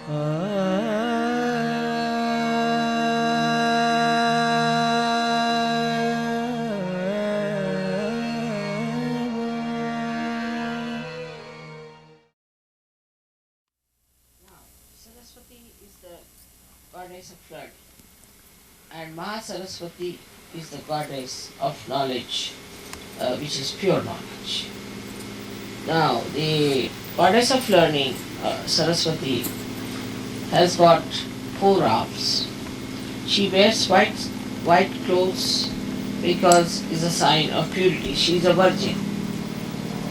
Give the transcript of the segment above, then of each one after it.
Saraswati is the goddess of flood, and Saraswati is the goddess of knowledge, which is pure knowledge. Now, the goddess of learning, Saraswati, has got four arms. She wears white clothes because it's a sign of purity. She is a virgin.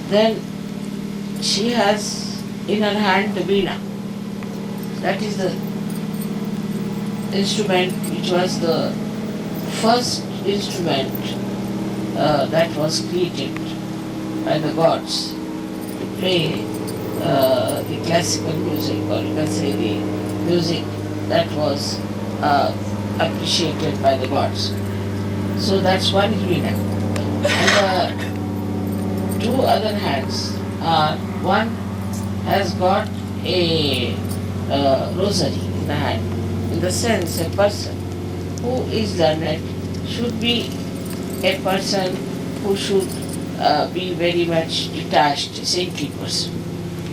Then she has in her hand the veena. That is the instrument which was the first instrument that was created by the gods to play the classical music, or you can say the music that was appreciated by the gods. So that's one veena. And the two other hands are, one has got a rosary in the hand. In the sense, a person who is learned should be a person who should be very much detached, saintly person.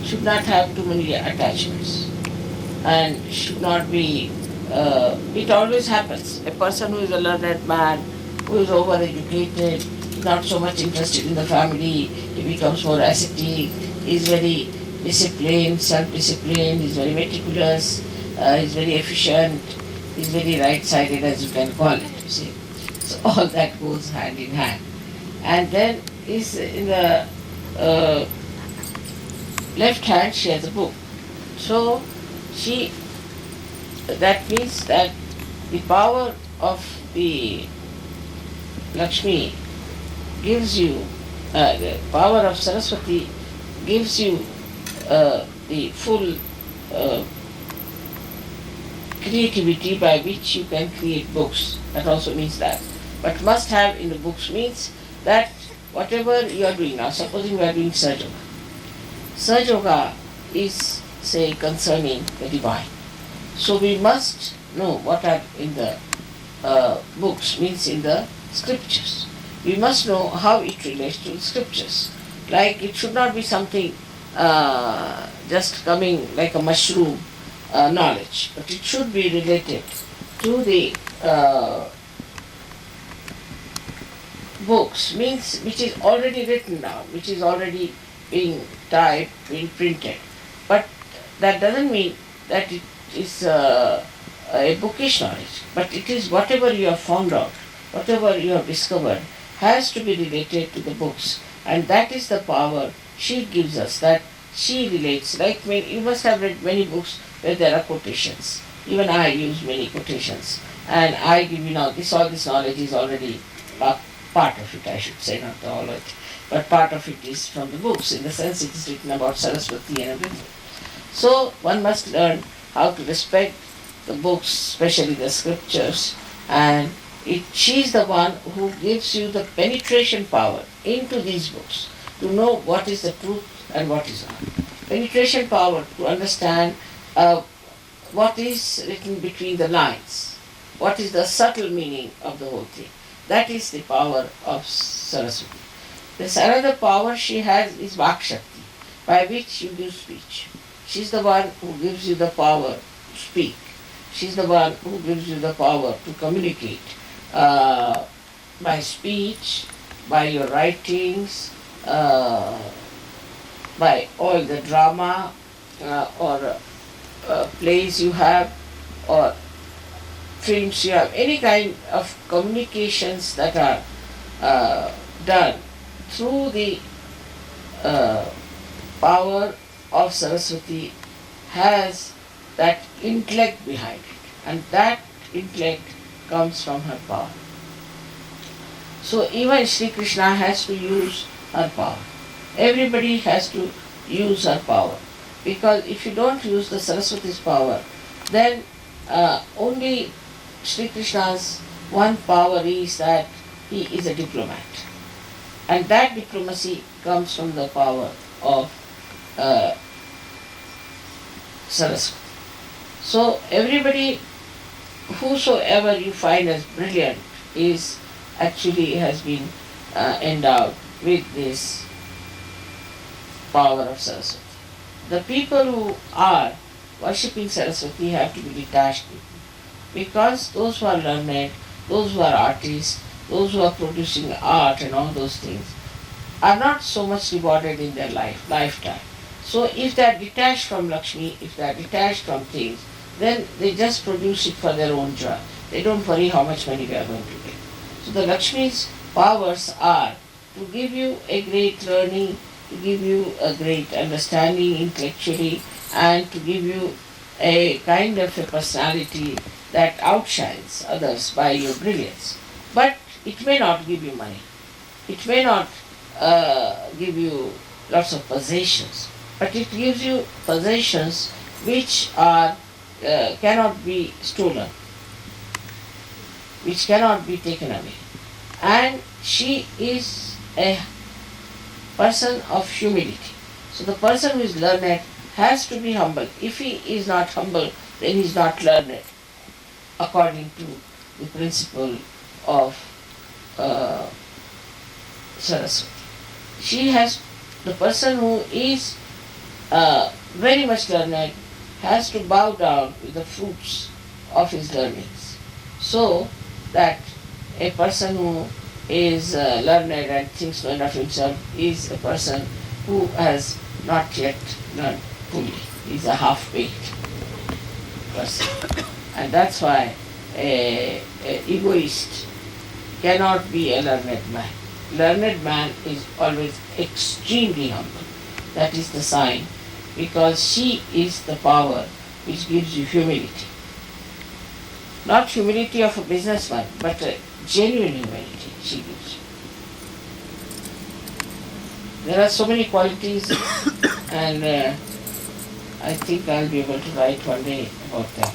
Should not have too many attachments, and should not be. It always happens. A person who is a learned man, who is overeducated, not so much interested in the family, he becomes more ascetic, is very disciplined, self-disciplined, is very meticulous, is very efficient, is very right-sided, as you can call it, you see. So all that goes hand in hand. And then is in the left hand she has a book. So that means that the power of the Lakshmi gives you, the power of Saraswati gives you the full creativity by which you can create books. That also means that. But must have in the books means that whatever you are doing now, supposing we are doing Sahaja Yoga. Sahaja Yoga is, say, concerning the divine. So we must know what are in the books, means in the scriptures. We must know how it relates to the scriptures. Like it should not be something just coming like a mushroom knowledge, but it should be related to the books, means which is already written down, which is already being typed, being printed. But that doesn't mean that it is a bookish knowledge, but it is whatever you have found out, whatever you have discovered has to be related to the books. And that is the power she gives us, that she relates. Like you must have read many books where there are quotations. Even I use many quotations. And I give you now, all this knowledge is already part of it, I should say, not all of it. But part of it is from the books, in the sense it is written about Saraswati and everything. So one must learn how to respect the books, especially the scriptures, and she is the one who gives you the penetration power into these books to know what is the truth and what is not. Penetration power to understand what is written between the lines, what is the subtle meaning of the whole thing. That is the power of Saraswati. This another power she has is Vakshakti, by which you give speech. She is the one who gives you the power to speak. She is the one who gives you the power to communicate by speech, by your writings, by all the drama or plays you have, or films you have, any kind of communications that are done through the power of Saraswati has that intellect behind it, and that intellect comes from her power. So even Sri Krishna has to use her power. Everybody has to use her power, because if you don't use the Saraswati's power, then only Sri Krishna's one power is that he is a diplomat, and that diplomacy comes from the power of Saraswati. So everybody, whosoever you find as brilliant, is actually has been endowed with this power of Saraswati. The people who are worshipping Saraswati have to be detached people, because those who are learned, those who are artists, those who are producing art and all those things are not so much rewarded in their lifetime. So if they are detached from Lakshmi, if they are detached from things, then they just produce it for their own joy. They don't worry how much money they are going to get. So the Lakshmi's powers are to give you a great learning, to give you a great understanding intellectually, and to give you a kind of a personality that outshines others by your brilliance. But it may not give you money. It may not give you lots of possessions, but it gives you possessions which are cannot be stolen, which cannot be taken away. And she is a person of humility. So the person who is learned has to be humble. If he is not humble, then he is not learned, according to the principle of uh, Saraswati. She has, the person who is very much learned has to bow down with the fruits of his learnings, so that a person who is learned and thinks well of himself is a person who has not yet learned fully. He is a half-baked person. And that's why a egoist cannot be a learned man. Learned man is always extremely humble. That is the sign, because she is the power which gives you humility. Not humility of a businessman, but a genuine humility she gives you. There are so many qualities, and I think I'll be able to write one day about them.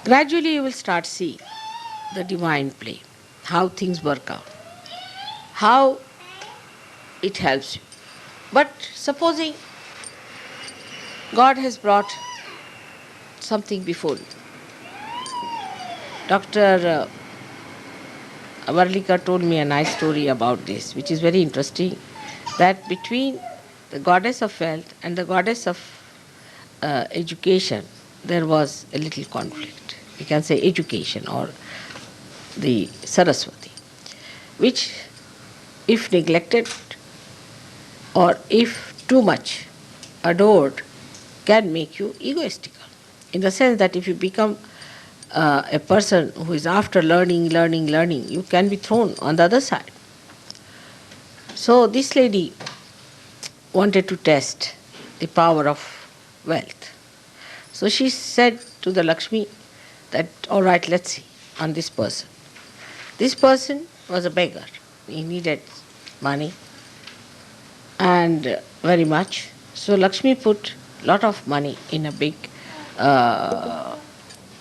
Gradually you will start seeing the divine play, how things work out, how it helps you. But supposing God has brought something before you. Dr. Varlika told me a nice story about this, which is very interesting, that between the goddess of wealth and the goddess of education, there was a little conflict. You can say education, or the Saraswati, which, if neglected or if too much adored, can make you egoistical. In the sense that if you become a person who is after learning, you can be thrown on the other side. So this lady wanted to test the power of wealth. So she said to the Lakshmi that, all right, let's see on this person. This person was a beggar. He needed money, and very much. So Lakshmi put lot of money in a big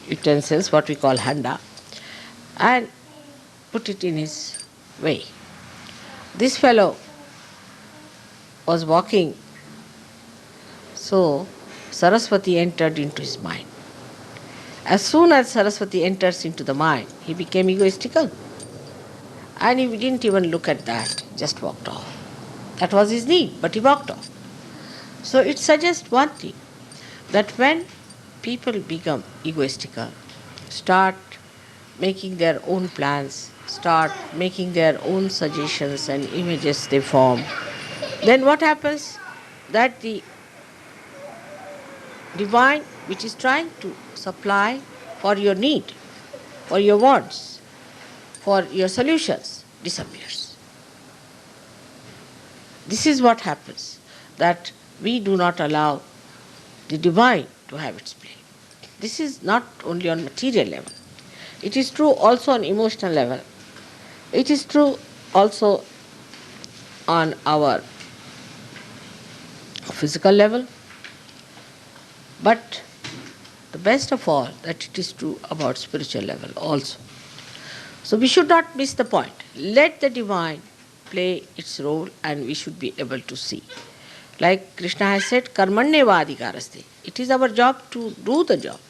utensils, what we call handa, and put it in his way. This fellow was walking, so Saraswati entered into his mind. As soon as Saraswati enters into the mind, he became egoistical. And he didn't even look at that, just walked off. That was his need, but he walked off. So it suggests one thing, that when people become egoistical, start making their own plans, start making their own suggestions and images they form, then what happens? That the divine, which is trying to supply for your need, for your wants, for your solutions, disappears. This is what happens, that we do not allow the divine to have its play. This is not only on material level. It is true also on emotional level. It is true also on our physical level, but the best of all, that it is true about spiritual level also. So we should not miss the point. Let the divine play its role and we should be able to see. Like Krishna has said, karmanyeva adhikaraste. It is our job to do the job.